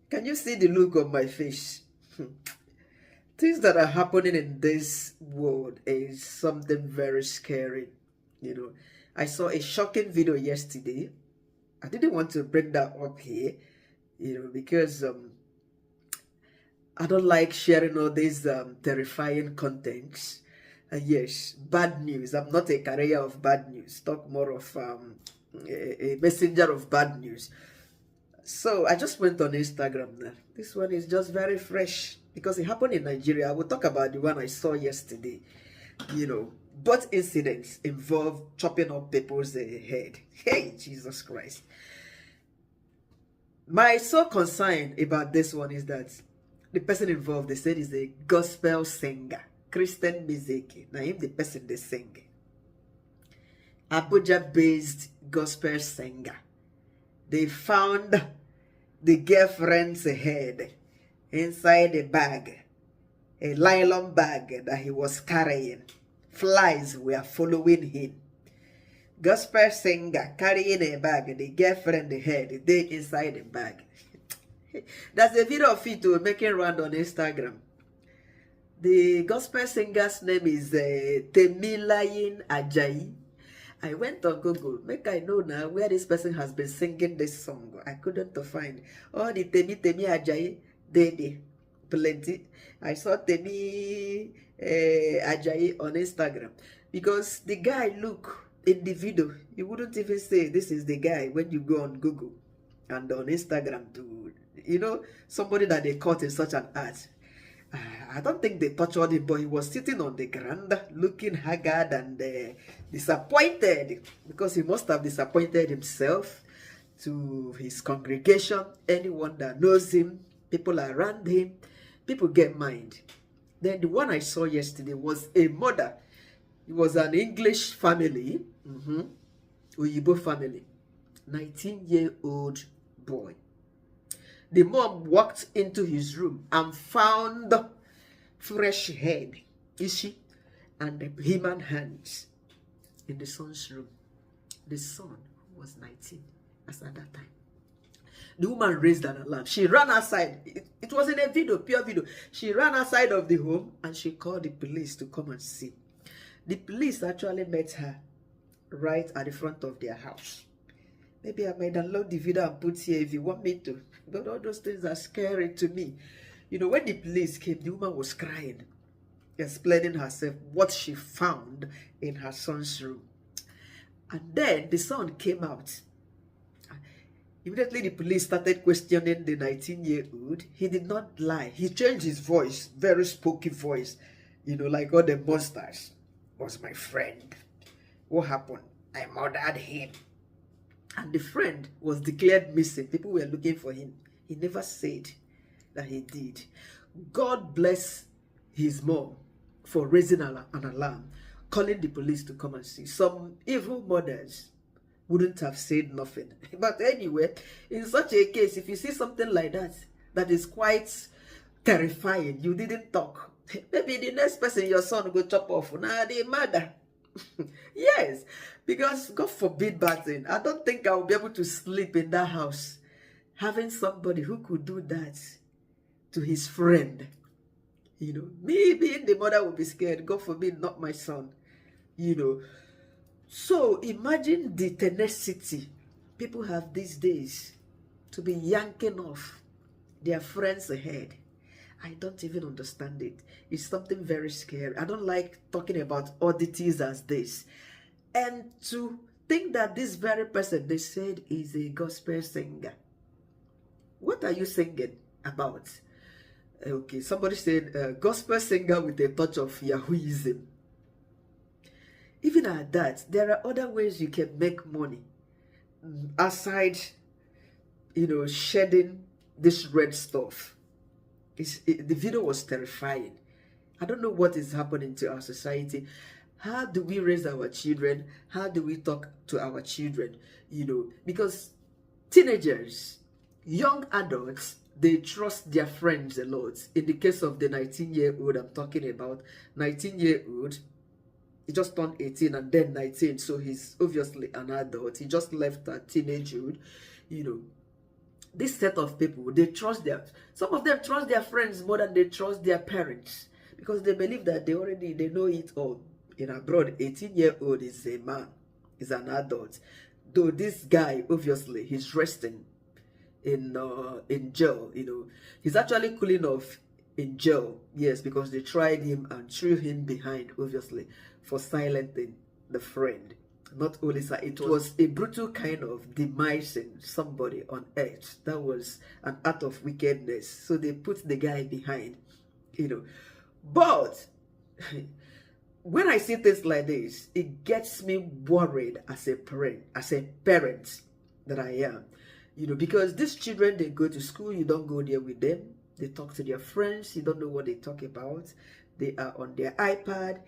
Can you see the look on my face? Things that are happening in this world is something very scary. You know, I saw a shocking video yesterday. I didn't want to bring that up here, because I don't like sharing all these terrifying contents. Yes, bad news. I'm not a carrier of bad news. Talk more of a messenger of bad news. So I just went on Instagram now. This one is just very fresh because it happened in Nigeria. I will talk about the one I saw yesterday. Both incidents involve chopping up people's head. Hey, Jesus Christ. My sole concern about this one is that the person involved, they said, is a gospel singer, Christian music. Now, him, the person they sing, Abuja-based gospel singer. They found the girlfriend's head inside a bag, a nylon bag that he was carrying. Flies were following him. Gospel singer carrying a bag, the girlfriend, the head, they inside the bag. There's a video of it making round on Instagram. The gospel singer's name is Temilayin Ajayi. I went on Google, make I know now where this person has been singing this song. I couldn't find. All the Temi Ajayi, they plenty. I saw Temi Ajayi on Instagram. Because the guy, look, in the video, you wouldn't even say this is the guy when you go on Google and on Instagram to, somebody that they caught in such an act. I don't think they tortured him, but he was sitting on the ground looking haggard and disappointed, because he must have disappointed himself, to his congregation, anyone that knows him, people around him. People get mind. Then the one I saw yesterday was a mother. It was an English family, Uyibo family, 19-year-old boy. The mom walked into his room and found fresh head, and human hands in the son's room. The son was 19 as at that time. The woman raised an alarm. She ran outside. It was in a video, pure video. She ran outside of the home and she called the police to come and see. The police actually met her right at the front of their house. Maybe I might download the video and put here if you want me to. But all those things are scary to me. When the police came, the woman was crying, explaining herself what she found in her son's room. And then the son came out. Immediately the police started questioning the 19-year-old. He did not lie. He changed his voice, very spooky voice, like all the monsters. Was my friend. What happened? I murdered him. And the friend was declared missing. People were looking for him. He never said that he did. God bless his mom for raising an alarm, calling the police to come and see. Some evil mothers wouldn't have said nothing. But anyway, in such a case, if you see something like that, that is quite terrifying, you didn't talk. Maybe the next person your son will chop off. Now the mother. Yes, because God forbid bad thing. I don't think I will be able to sleep in that house having somebody who could do that to his friend. Me being the mother will be scared. God forbid, not my son. So imagine the tenacity people have these days to be yanking off their friends' head. I don't even understand it. It's something very scary. I don't like talking about oddities as this. And to think that this very person, they said, is a gospel singer. What are you singing about? Okay, somebody said, gospel singer with a touch of Yahooism. Even at that, there are other ways you can make money aside, shedding this red stuff. The video was terrifying. I don't know what is happening to our society. How do we raise our children? How do we talk to our children? Because teenagers, young adults, they trust their friends a lot. In the case of the 19-year-old I'm talking about, 19-year-old, he just turned 18 and then 19, so he's obviously an adult. He just left that teenagehood, This set of people, they trust some of them trust their friends more than they trust their parents, because they believe that they know it all. In abroad, 18-year-old is a man, is an adult. Though this guy, obviously, he's resting in jail. He's actually cooling off in jail. Yes, because they tried him and threw him behind, obviously, for silencing the friend. Not only that, it was a brutal kind of demising somebody on earth. That was an act of wickedness. So they put the guy behind, But when I see things like this, it gets me worried as a parent that I am. Because these children, they go to school, you don't go there with them. They talk to their friends, you don't know what they talk about. They are on their iPad.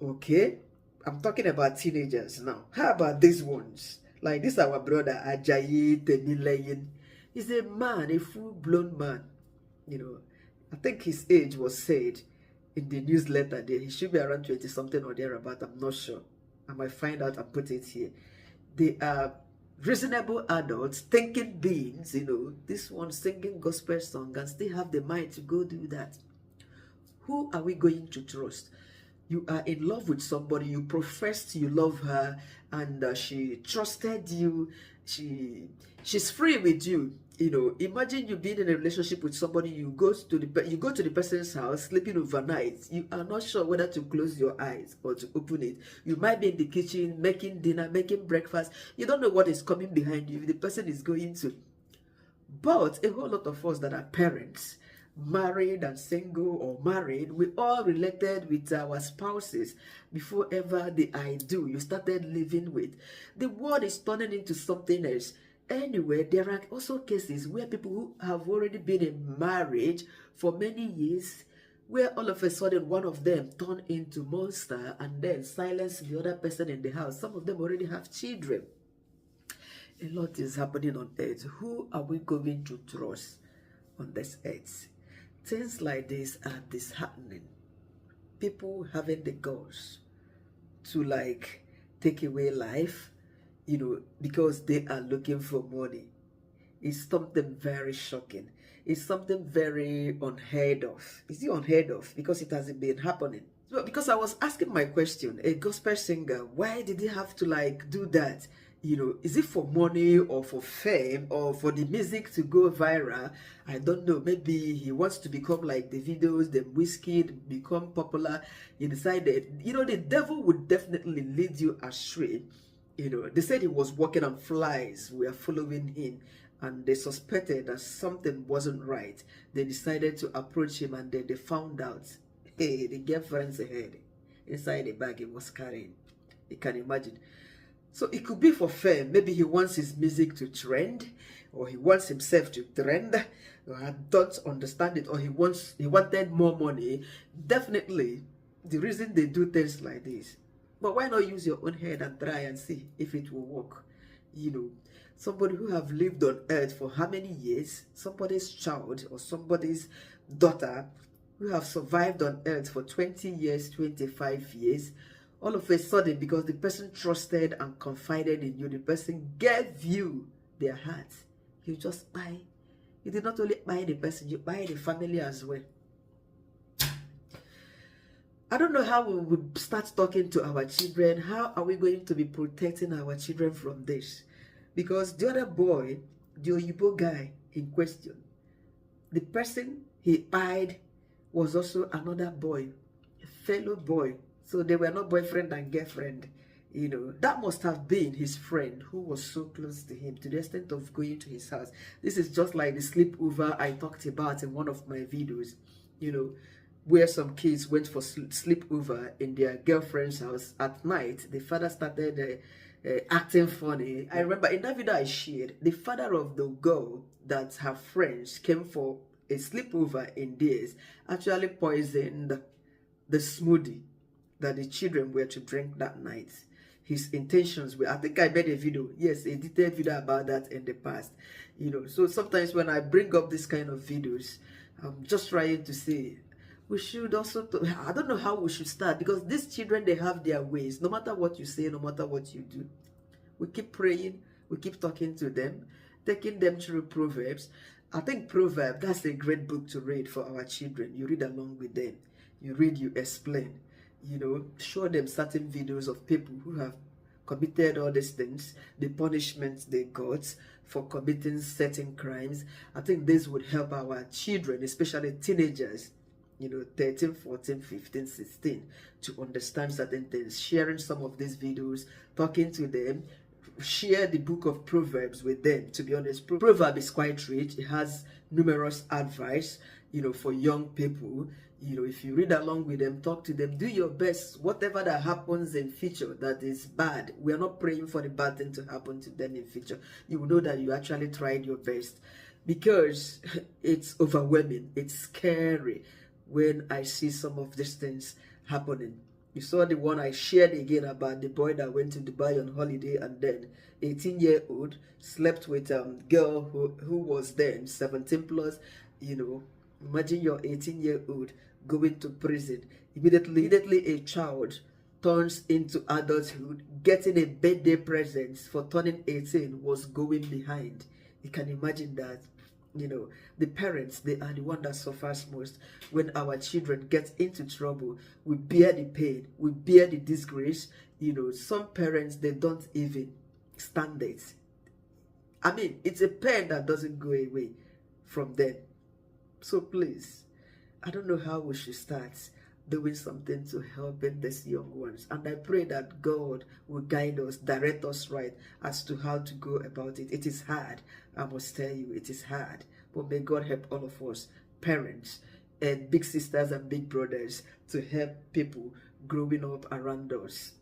Okay, I'm talking about teenagers now. How about these ones? Like this, our brother Ajayi Temileyin. He's a man, a full-blown man. I think his age was said in the newsletter there. He should be around 20-something or thereabout. I'm not sure. I might find out and put it here. They are reasonable adults, thinking beings, this one singing gospel song and still have the mind to go do that. Who are we going to trust? You are in love with somebody, you professed you love her, and she trusted you, she's free with you. Imagine you being in a relationship with somebody, you go to the person's house, sleeping overnight. You are not sure whether to close your eyes or to open it. You might be in the kitchen making dinner, making breakfast. You don't know what is coming behind you if the person is going to. But a whole lot of us that are parents, married and single or married, we all related with our spouses before ever the I do you started living with. The world is turning into something else. Anyway, there are also cases where people who have already been in marriage for many years, where all of a sudden one of them turned into monster and then silenced the other person in the house. Some of them already have children. A lot is happening on earth. Who are we going to trust on this earth? Things like this are disheartening. People having the guts to take away life, because they are looking for money. It's something very shocking. It's something very unheard of. Is it unheard of? Because it hasn't been happening. So, because I was asking my question, a gospel singer, why did he have to do that? Is it for money or for fame or for the music to go viral? I don't know. Maybe he wants to become like the videos, the whiskey, become popular. He decided, the devil would definitely lead you astray. They said he was walking on flies. We are following him. And they suspected that something wasn't right. They decided to approach him, and then they found out, hey, the girlfriend's head inside the bag he was carrying. You can imagine. So it could be for fame. Maybe he wants his music to trend, or he wants himself to trend. I don't understand it. Or he wanted more money. Definitely, the reason they do things like this. But why not use your own head and try and see if it will work? Somebody who have lived on earth for how many years, somebody's child or somebody's daughter who have survived on earth for 20 years, 25 years, all of a sudden, because the person trusted and confided in you, the person gave you their heart, you just buy. You did not only buy the person, you buy the family as well. I don't know how we would start talking to our children. How are we going to be protecting our children from this? Because the other boy, the Oyibo guy in question, the person he pied was also another boy, a fellow boy. So they were not boyfriend and girlfriend. That must have been his friend who was so close to him to the extent of going to his house. This is just like the sleepover I talked about in one of my videos, where some kids went for sleepover in their girlfriend's house at night. The father started acting funny. I remember in that video I shared, the father of the girl that her friends came for a sleepover in theirs actually poisoned the smoothie that the children were to drink that night. His intentions were, I think I made a video, yes, a detailed video about that in the past. So sometimes when I bring up this kind of videos, I'm just trying to say, we should also, I don't know how we should start, because these children, they have their ways. No matter what you say, no matter what you do, we keep praying, we keep talking to them. taking them through Proverbs. I think Proverbs, that's a great book to read for our children. You read along with them. You read, you explain. Show them certain videos of people who have committed all these things, the punishments they got for committing certain crimes. I think this would help our children, especially teenagers, 13, 14, 15, 16, to understand certain things. Sharing some of these videos, talking to them, share the book of Proverbs with them. To be honest, Proverbs is quite rich. It has numerous advice, for young people. If you read along with them, talk to them, do your best. Whatever that happens in future that is bad, we are not praying for the bad thing to happen to them in future. You will know that you actually tried your best, because it's overwhelming. It's scary when I see some of these things happening. You saw the one I shared again about the boy that went to Dubai on holiday, and then 18-year-old slept with a girl who was then 17 plus. Imagine your 18-year-old going to prison. Immediately a child turns into adulthood, getting a birthday present for turning 18 was going behind. You can imagine that. The parents, they are the one that suffers most when our children get into trouble. We bear the pain, we bear the disgrace. Some parents, they don't even stand it. I mean, it's a pain that doesn't go away from them. So please, I don't know how we should start doing something to helping these young ones. And I pray that God will guide us, direct us right as to how to go about it. It is hard. I must tell you, it is hard. But may God help all of us, parents and big sisters and big brothers, to help people growing up around us.